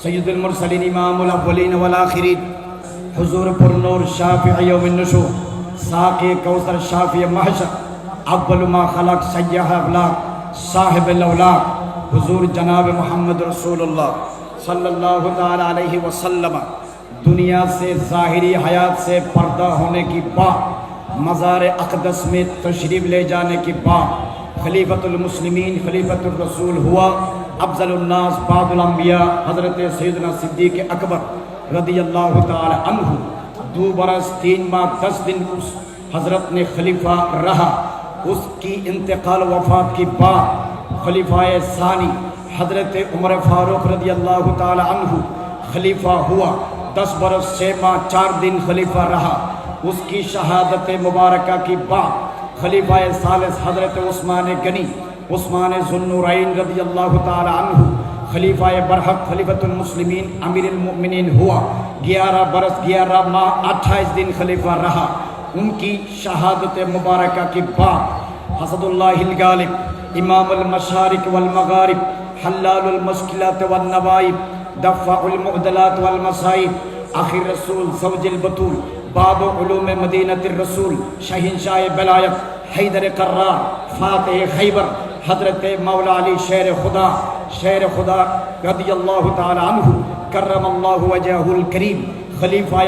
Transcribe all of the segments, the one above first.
سید المرسلین امام الاولین والآخرین، حضور پر نور شافع یوم النشور، ساقی کوثر شافی محشر، اول ما خلق سیاح ابلاغ صاحب الاولاق، حضور جناب محمد رسول اللہ صلی اللہ تعالی علیہ وسلم دنیا سے ظاہری حیات سے پردہ ہونے کی بعد مزار اقدس میں تشریف لے جانے کی بعد خلیفۃ المسلمین خلیفۃ الرسول ہوا افضل الناس بعد الانبیاء حضرت سیدنا صدیق اکبر رضی اللہ تعالی عنہ 2 برس 3 ماہ 10 دن اس حضرت نے خلیفہ رہا۔ اس کی انتقال وفات کی بعد خلیفہ ثانی حضرت عمر فاروق رضی اللہ تعالی عنہ خلیفہ ہوا، 10 برس 6 ماہ 4 دن خلیفہ رہا۔ اس کی شہادت مبارکہ کی بعد خلیفہ ثالث حضرت عثمان غنی عثمان ذو النورین رضی اللہ تعالی عنہ خلیفہ برحق خلیفۃ المسلمین امیر المؤمنین ہوا، 11 برس 11 ماہ 28 دن خلیفہ رہا۔ ان کی شہادت مبارکہ کے بعد حسد اللہ الغالب امام المشارق والمغارب حلال المشکلات والنوائب دفع المعضلات والمصائب آخر رسول زوج البطول باب علوم مدینہ الرسول شہنشاہ بلایت حیدر قرار فاتح خیبر حضرت مولا علی شیر خدا رضی اللہ تعالی عنہ کرم اللہ وجہہ الکریم خلیفہ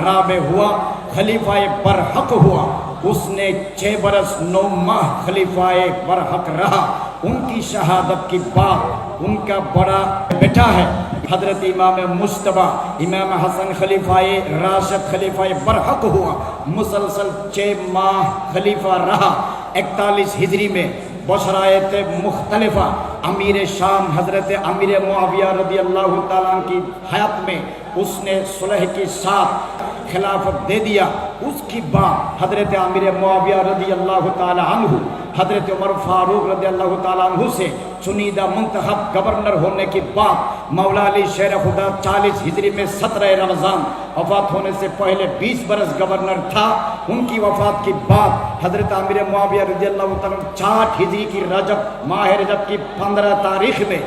رابع ہوا، خلیفہ برحق ہوا۔ اس نے 6 برس 9 ماہ خلیفہ برحق رہا۔ ان کی شہادت کی بعد ان کا بڑا بیٹا ہے حضرت امام مجتبیٰ امام حسن خلیفہ راشد خلیفہ برحق ہوا، مسلسل 6 ماہ خلیفہ رہا۔ 41 ہجری میں بشرائط مختلفہ امیر شام حضرت امیر معاویہ رضی اللہ تعالیٰ عنہ کی حیات میں اس نے صلح کے ساتھ خلافت دے دیا۔ اس کی بعد حضرت امیر معاویہ رضی اللہ تعالیٰ عنہ حضرت عمر فاروق رضی اللہ تعالیٰ عنہ سے چنیدہ منتخب گورنر ہونے کے بعد مولا علی شیر خدا 40 ہجری میں 17 رمضان وفات ہونے سے پہلے 20 برس گورنر تھا۔ ان کی وفات کے بعد حضرت امیر معاویہ رضی اللہ تعالیٰ عنہ 60 ہجری کی رجب ماہ رجب کی 15 تاریخ میں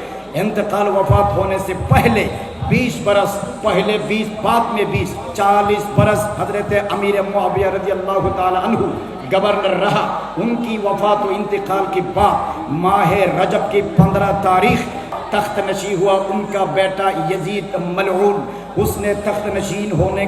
انتقال وفات ہونے سے پہلے 20 برس پہلے 20 بعد میں 20 40 برس حضرت امیر معاویہ رضی اللہ تعالی عنہ گورنر رہا۔ ان کی وفات و انتقال کے بعد ماہ رجب کی 15 تاریخ تخت نشین ہوا ان کا بیٹا یزید ملعون۔ اس نے تخت نشین ہونے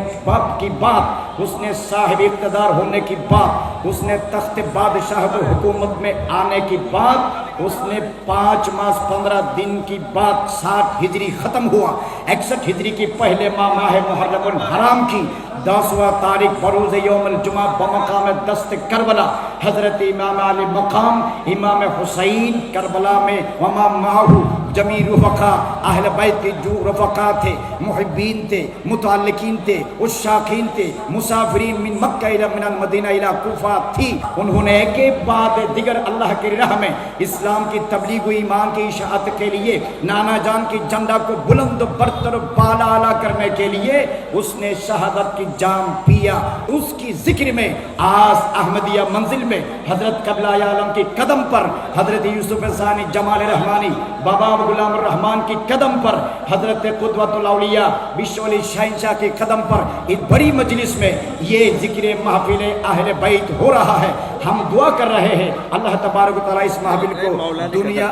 کی بعد اس نے صاحب اقتدار ہونے کی بعد اس نے تخت بادشاہت و حکومت میں آنے کی بعد اس نے 5 ماہ 15 دن کی بعد 60 ہجری ختم ہوا۔ 61 ہجری کی پہلے ماہ محرم الحرام کی 10واں تاریخ بروز یوم الجمعہ بمقام دست کربلا حضرت امام علی مقام امام حسین کربلا میں وما معه جمیع رفقا اہل بیت کے جو رفقا تھے، محبین تھے، متعلقین تھے، عشاقین تھے، مسافرین من مکہ الى من المدینہ الى کوفہ تھی، انہوں نے ایک ایک بعد دیگر اللہ کی راہ میں اسلام کی تبلیغ و ایمان کی اشاعت کے لیے نانا جان کی جھنڈا کو بلند و برتر و بالا اعلیٰ کرنے کے لیے اس نے شہادت کی جام پیا۔ اس کی ذکر میں آج احمدیہ منزل میں حضرت قبلہ عالم کی قدم پر حضرت یوسف ثانی جمال رحمانی بابا غلام الرحمن کی قدم پر حضرت قدوۃ الاولیاء بشر علی شہنشاہ کی قدم پر اس بڑی مجلس میں یہ ذکر محفل اہل بیت ہو رہا ہے۔ ہم دعا کر رہے ہیں اللہ تبارک و تعالیٰ اس محفل کو دنیا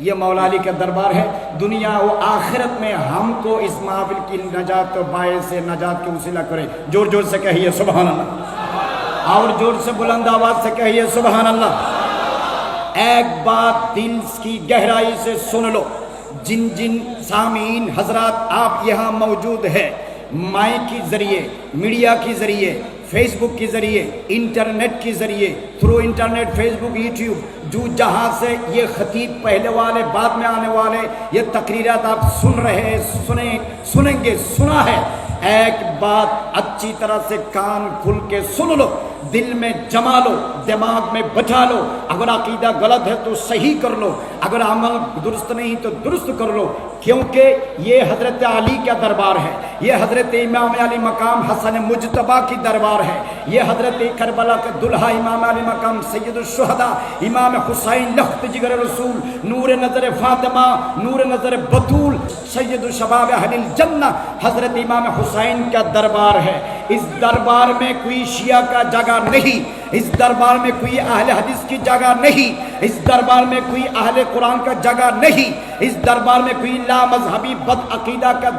یہ مولا علی کا دربار ہے، دنیا و آخرت میں ہم کو اس محفل کی نجات و باعث نجات کے وسیلہ کرے۔ زور زور سے کہیے سبحان اللہ، اور زور سے بلند آواز سے کہیے سبحان اللہ۔ ایک بات دل کی گہرائی سے سن لو، جن سامعین حضرات آپ یہاں موجود ہیں، مائک کے ذریعے، میڈیا کے ذریعے، فیس بک کے ذریعے، انٹرنیٹ کے ذریعے، تھرو انٹرنیٹ فیس بک یوٹیوب جو جہاں سے یہ خطیب پہلے والے بعد میں آنے والے یہ تقریرات آپ سن رہے سنیں گے، سنا ہے ایک بات اچھی طرح سے کان کھل کے سن لو، دل میں جما لو، دماغ میں بٹھا لو، اگر عقیدہ غلط ہے تو صحیح کر لو، اگر عمل درست نہیں تو درست کر لو، کیونکہ یہ حضرت علی کا دربار ہے، یہ حضرت امام علی مقام حسن مجتبیٰ کی دربار ہے، یہ حضرت کربلا کا دلہا امام علی مقام سید الشہداء امام حسین لخت جگر رسول نور نظر فاطمہ نور نظر بطول سید شباب اہل الجنہ حضرت امام حسین کا دربار ہے۔ اس دربار میں کوئی شیعہ کا جگہ نہیں، اس دربار میں کوئی اہل حدیث کی جگہ نہیں، اس دربار میں کوئی اہل قرآن کا جگہ نہیں، اس دربار میں کوئی لا مذہبی بد عقیدہ کا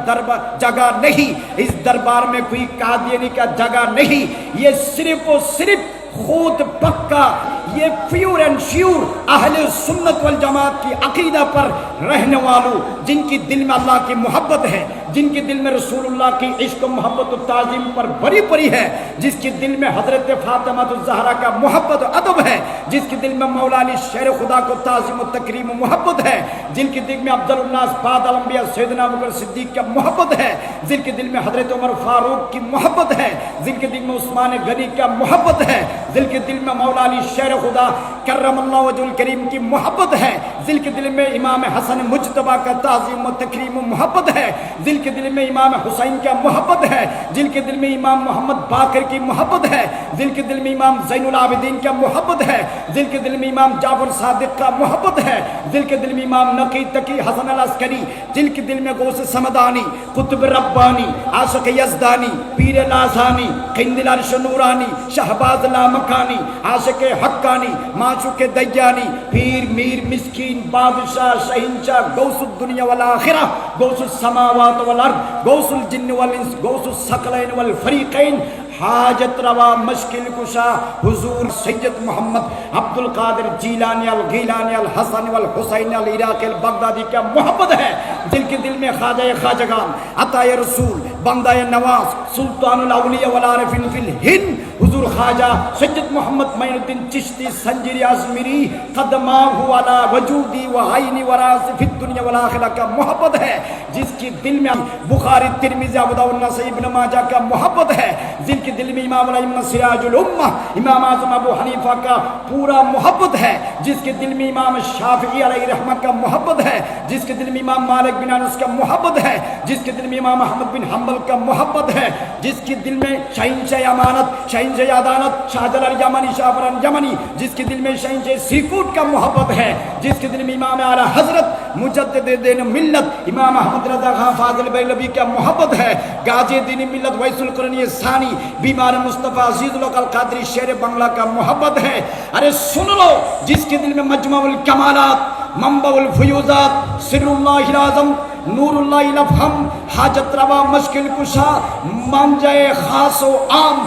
جگہ نہیں، اس دربار میں کوئی قادیانی کا جگہ نہیں، یہ صرف و صرف خود پکا یہ پیور اینڈ شیور اہل سنت والجماعت کی عقیدہ پر رہنے والوں، جن کی دل میں اللہ کی محبت ہے، جن کے دل میں رسول اللہ کی عشق و محبت و تعظیم پر بری پری ہے، جس کے دل میں حضرت فاطمہ الزہرا کا محبت و ادب ہے، جس کے دل میں مولا علی شیر خدا کو تعظیم و تکریم و محبت ہے، جن کے دل میں افضل الناس بعد الانبیاء سیدنا ابوبکر صدیق کا محبت ہے، جن کے دل میں حضرت عمر فاروق کی محبت ہے، جن کے دل میں عثمان غنی کا محبت ہے، جن کے دل میں مولا علی شیر خدا کرم اللہ وجہ الکریم کی محبت ہے، دل کے دل میں امام حسن مجتبیٰ کا تعظیم و تکریم و محبت ہے، دل کے دل میں امام حسین کا محبت ہے، دل کے دل میں امام محمد باقر کی محبت ہے، دل کے دل میں امام زین العابدین کا محبت ہے، دل کے دل میں امام جعفر صادق کا محبت ہے، دل کے دل میں امام نقی تقی حسن العسکری، دل کے دل میں غوث سمدانی قطب ربانی عاشق یزدانی پیر لازانی قندیل عرش نورانی شہباز لامکانی عاشق حقانی معشوق دیانی پیر میر مسکین بادشاہ شہنشاہ غوث الدنیا والآخرہ غوث السماوات والارض غوث الجن والانس غوث الثقلین والفریقین حاجت روا مشکل کشا حضور سید محمد عبد القادر جیلانی الغیلانی الحسن والحسین العراقی البغدادی کا محبت ہے، دل کے دل میں خواجہ خواجگان عطا رسول بندہ نواز سلطان الاولیاء والعارفین فی الہند حضور خواجہ سید محمد معین الدین چشتی سنجری ازمیری قدماہ علی وجودی و عینی و راز فی الدنیا والآخرہ کا محبت ہے، جس کی دل میں بخاری ترمذی ابو داؤد نسائی ابن ماجہ کا محبت ہے، جن کے دل میں امام الائمہ سراج الامہ امام اعظم ابو حنیفہ کا پورا محبت ہے، جس کے دل میں امام شافعی علیہ رحمہ کا محبت ہے، جس کے دل میں امام مالک بن انس کا محبت ہے، جس کے دل میں امام احمد بن حنبل کا محبت ہے، جس کے دل میں شہنشاہ امانت شہنشاہ عدالت شاہ جلال یمنی شاہ فران یمنی، جس کے دل میں شہنشاہ سیکوٹ کا محبت ہے، جس کے دل میں امام اعلی حضرت مجدد دین ملت امام احمد رضا خان فاضل بریلوی کا محبت ہے، غازی دین ملت ویس القرنی ثانی بیمار مصطفیٰ عزیز الوقل قادری شیر بنگلہ کا محبت ہے۔ ارے سن لو، جس کے دل میں مجمع الکمالات منبع الفیوزات سر اللہ العظم نور اللہ الافہم حاجت روا مشکل کشا منجائے خاص و عام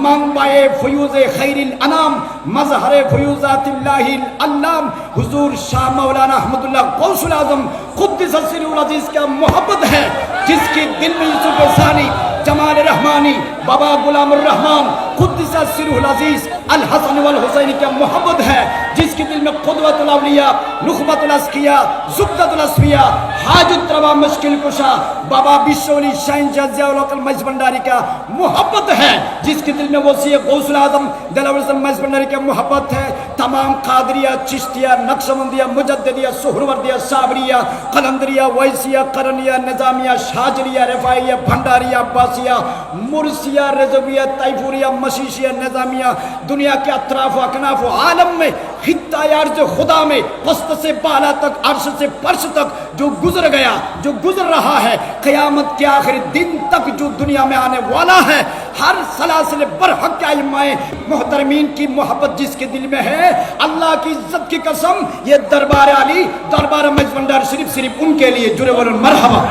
منبع فیوز خیر الانام مظہر فیوزات اللہ العلام حضور شاہ مولانا احمد اللہ غوث العظم قدس سرہ العزیز کا محبت ہے، جس کے دل میں یوسف ثانی جمال رحمانی بابا غلام الرحمن قدس سرہ العزیز الحسن والحسین کا محبت ہے، جس کے دل میں قدوۃ الاولیاء نخبۃ الاسقیاء زبدۃ الاصفیاء حاجت روا مشکل کشا بابا بشولی شہنشاہ ضیاء العقل مجلس بھنڈاری کا محبت ہے، جس کے دل میں وسیع غوث العظم دلاور حسن مجلس بھنڈاری کا محبت ہے، تمام قادریہ چشتیہ نقشبندیہ مجددیہ سہروردیہ صابریہ قلندریہ ویسیہ قرنیہ نظامیہ شاجلیہ رفاعیہ بھنڈاریہ عباسیہ مرسیہ رضویہ تیفوریہ مشیشیہ نظامیہ دنیا کے اطراف و اکناف و عالم میں خطہ عرض خدا میں پست سے بالا تک عرش سے فرش تک جو گزر گیا جو گزر رہا ہے قیامت کے آخری دن تک جو دنیا میں آنے والا ہے، ہر سلاسل برحق ائمہ محترمین کی محبت جس کے دل میں ہے، اللہ کی عزت کی قسم یہ دربار علی دربار مجلس بھنڈار شریف صرف ان کے لیے جرے ورن مرحبا۔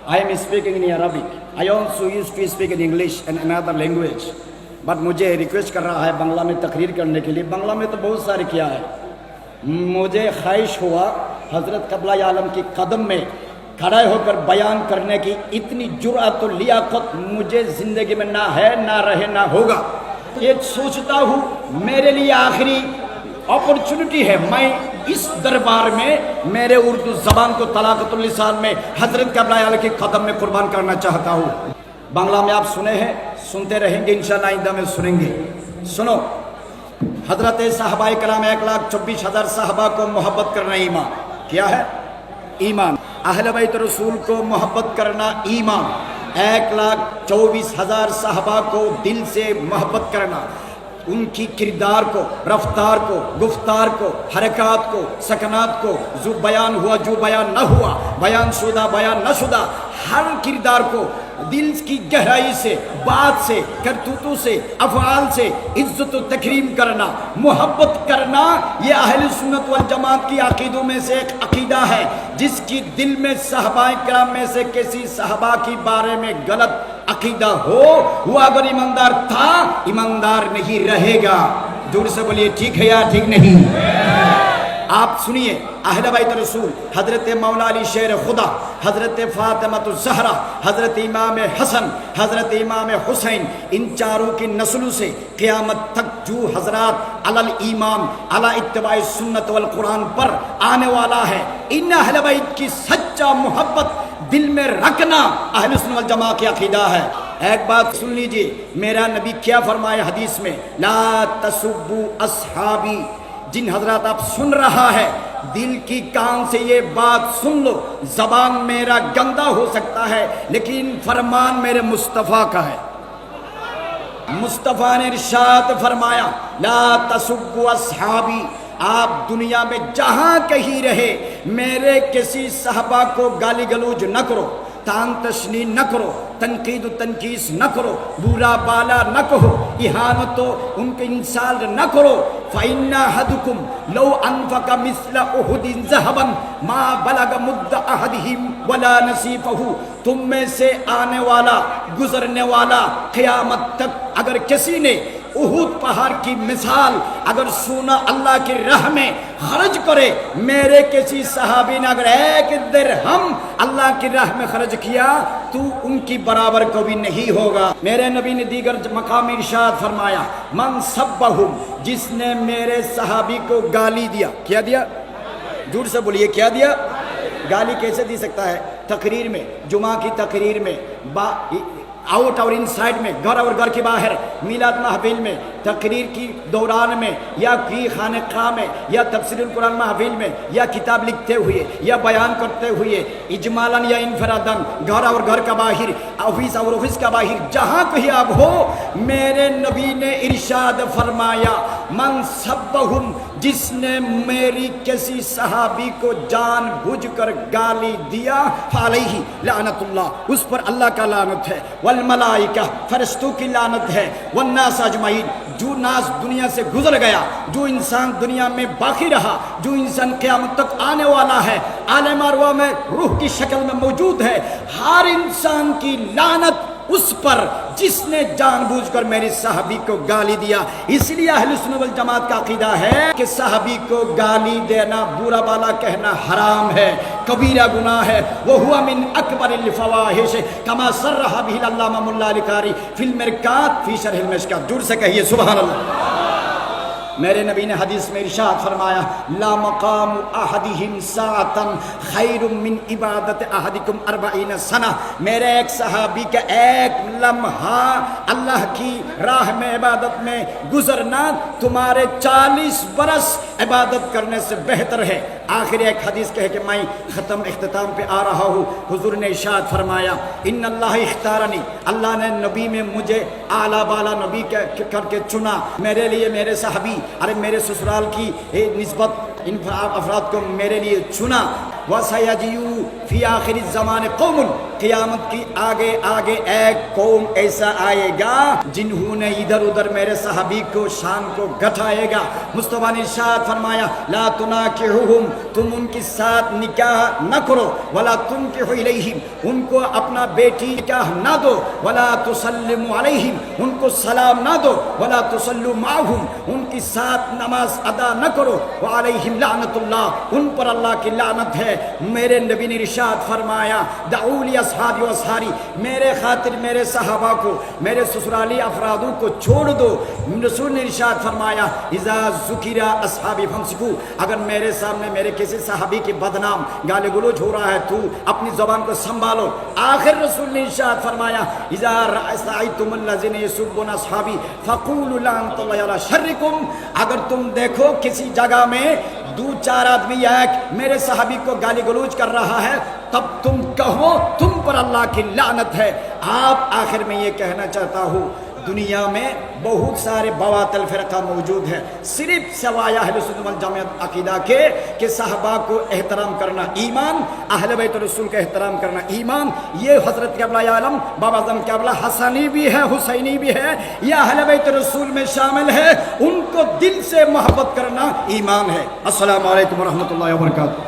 I am speaking in Arabic. I also used to speak in English and another language. But مجھے ریکویسٹ کر رہا ہے بنگلہ میں تقریر کرنے کے لیے، بنگلہ میں تو بہت سارے کیا ہے، مجھے خواہش ہوا حضرت قبلہ عالم کی قدم میں کھڑے ہو کر بیان کرنے کی اتنی جرأت و لیاقت مجھے زندگی میں نہ ہے، نہ رہے، نہ ہوگا۔ یہ سوچتا ہوں میرے لیے آخری اپرچونٹی ہے، میں اس دربار میں میرے اردو زبان کو طلاقت اللسان میں حضرت قبلہ علیہ کے قدم میں قربان کرنا چاہتا ہوں۔ بنگلہ میں آپ سنے ہیں، سنتے رہیں گے، انشاءاللہ آئندہ میں سنیں گے۔ سنو، حضرت صحابہ کرام 1,24,000 صحابہ کو محبت کرنا ایمان کیا ہے؟ ایمان۔ اہل بیت رسول کو محبت کرنا ایمان۔ 1,24,000 صحابہ کو دل سے محبت کرنا، ان کی کردار کو، رفتار کو، گفتار کو، حرکات کو، سکنات کو، جو بیان ہوا، جو بیان نہ ہوا، بیان شدہ، بیان نہ شدہ، ہر کردار کو دل کی گہرائی سے، بات سے، کرتوتوں سے، افعال سے عزت و تکریم کرنا، محبت کرنا، یہ اہل سنت والجماعت کی عقیدوں میں سے ایک عقیدہ ہے۔ جس کی دل میں صحابہ کرام میں سے کسی صحابہ کے بارے میں غلط عقیدہ ہو، وہ اگر ایماندار تھا، ایماندار نہیں رہے گا۔ دور سے بولیے ٹھیک ہے یا ٹھیک نہیں؟ آپ سنیے، اہل بیت رسول، حضرت مولا علی شیر خدا، حضرت فاطمہ الزہرا، حضرت امام حسن، حضرت امام حسین، ان چاروں کی نسلوں سے قیامت تک جو حضرات علی الایمان، علی اتباع سنت والقرآن پر آنے والا ہے، ان اہل بیت کی سچا محبت دل میں رکھنا اہل سنت والجماعت کی عقیدہ ہے۔ ایک بات سن لیجئے، میرا نبی کیا فرمایا حدیث میں، لا تسبوا اصحابی۔ جن حضرات آپ سن رہا ہے، دل کی کان سے یہ بات سن لو، زبان میرا گندا ہو سکتا ہے لیکن فرمان میرے مصطفیٰ کا ہے۔ مصطفیٰ نے ارشاد فرمایا، لا تسبوا اصحابی، آپ دنیا میں جہاں کہیں رہے میرے کسی صحابہ کو گالی گلوج نہ کرو، تان تشنی نہ کرو، تنقید و تنقیس نہ کرو، برا بالا نہ کہو، اہانت و ان کے انسان نہ کرو۔ فَإِنَّ أَحَدَكُمْ لَوْ أَنفَقَ مِثْلَ أُحُدٍ ذَهَبًا مَا بَلَغَ مُدَّ أَحَدِهِمْ وَلَا نَصِيفَهُ۔ تم میں سے آنے والا، گزرنے والا، قیامت تک اگر کسی نے احد پہاڑ کی مثال اگر سونا اللہ کی راہ میں خرچ کرے، میرے کسی صحابی نے اگر 1 درہم اللہ کی راہ میں خرچ کیا تو ان کی برابر کبھی نہیں ہوگا۔ میرے نبی نے دیگر مقام ارشاد فرمایا، من سبہم، جس نے میرے صحابی کو گالی دیا، کیا دیا؟ جھوٹ سے بولیے کیا دیا؟ گالی کیسے دی سکتا ہے؟ تقریر میں، جمعہ کی تقریر میں، آؤٹ اور انسائڈ میں، گھر اور گھر کے باہر، میلاد محفل میں، تقریر کی دوران میں، یا کی خانقاہ میں، یا تفسیر القرآن محفل میں، یا کتاب لکھتے ہوئے، یا بیان کرتے ہوئے، اجمالاً یا انفراداً، گھر اور گھر کا باہر، آفس اور آفس کا باہر، جہاں کہیں آپ ہو، میرے نبی نے ارشاد فرمایا، من سبہم، جس نے میری کسی صحابی کو جان بوجھ کر گالی دیا، فعلیہ لعنت اللہ، اس پر اللہ کا لعنت ہے، والملائکہ، فرشتوں کی لعنت ہے، والناس اجمعین، جو ناس دنیا سے گزر گیا، جو انسان دنیا میں باقی رہا، جو انسان قیامت تک آنے والا ہے، عالم ارواح میں روح کی شکل میں موجود ہے، ہر انسان کی لعنت اس پر جس نے جان بوجھ کر میری صحابی کو گالی دیا۔ اس لیے اہل سنت والجماعت کا عقیدہ ہے کہ صحابی کو گالی دینا، برا بالا کہنا حرام ہے، کبیرہ گناہ ہے، وَهُوَ مِنْ أَكْبَرِ الْفَوَاحِشِ كَمَا صَرَّحَ بِهِ الْعَلَّامَةُ مُلَّا الْقَارِي فِي الْمِرْقَاة فِي شَرْحِ الْمِشْكَاة۔ جڑ سے کہیے سبحان اللہ۔ میرے نبی نے حدیث میں ارشاد فرمایا، لا مقام احدہم ساعتا خیر من عبادت احدکم 40 سنہ۔ میرے ایک صحابی کا ایک لمحہ اللہ کی راہ میں عبادت میں گزرنا تمہارے 40 برس عبادت کرنے سے بہتر ہے۔ آخر ایک حدیث کہے کہ میں اختتام پہ آ رہا ہوں، حضور نے ارشاد فرمایا، ان اللہ اختارنی، اللہ نے نبی میں مجھے اعلیٰ بالا نبی کر کے چنا، میرے لیے میرے صحابی، ارے میرے سسرال کی نسبت ان افراد کو میرے لیے چنا۔ وَسَيَجِيُّ فِي آخِرِ الزَّمَانِ قَوْمٌ، قیامت کی آگے آگے ایک قوم ایسا آئے گا جنہوں نے ادھر ادھر میرے صحابی کو شان کو گھٹائے گا۔ مصطفیٰ نے ارشاد فرمایا، لا تناکحوہم، تم ان کے ساتھ نکاح نہ کرو، ولا تنکحوا الیہم، ان کو اپنا بیٹی نکاح نہ دو، ولا تسلموا علیہم، ان کو سلام نہ دو، ولا تصلوا معہم، ان کے ساتھ نماز ادا نہ کرو، وعلیہم لعنت اللہ، ان پر اللہ کی لعنت ہے، میرے نبی نے ارشاد فرمایا دعوا لی اصحابی و اصحاری، میرے خاطر میرے صحابہ کو، میرے سسرالی افرادوں کو چھوڑ دو۔ رسول نے ارشاد فرمایا اذا ذکر اصحابی فامسکو، اگر میرے سامنے میرے کسی صحابی کی بدنام گالی گلوچ ہو رہا ہے تو اپنی زبان کو سنبھالو۔ آخر رسول نے ارشاد فرمایا اذا رأیتم الذین یسبون اصحابی فقولوا لعنۃ اللہ علی شرکم، اگر تم دیکھو کسی جگہ میں دو چار آدمی ایک میرے صحابی کو گالی گلوچ کر رہا ہے تب تم کہو تم پر اللہ کی لعنت ہے۔ آپ آخر میں یہ کہنا چاہتا ہوں دنیا میں بہت سارے بواطل فرقہ موجود ہیں، صرف سوائے اہل سنت والجماعت عقیدہ کے کہ صحابہ کو احترام کرنا ایمان، اہل بیت رسول کا احترام کرنا ایمان، یہ حضرت قبلہ عالم بابا اعظم قبلہ حسنی بھی ہے حسینی بھی ہے، یہ اہل بیت رسول میں شامل ہے، ان کو دل سے محبت کرنا ایمان ہے۔ السلام علیکم ورحمۃ اللہ وبرکاتہ۔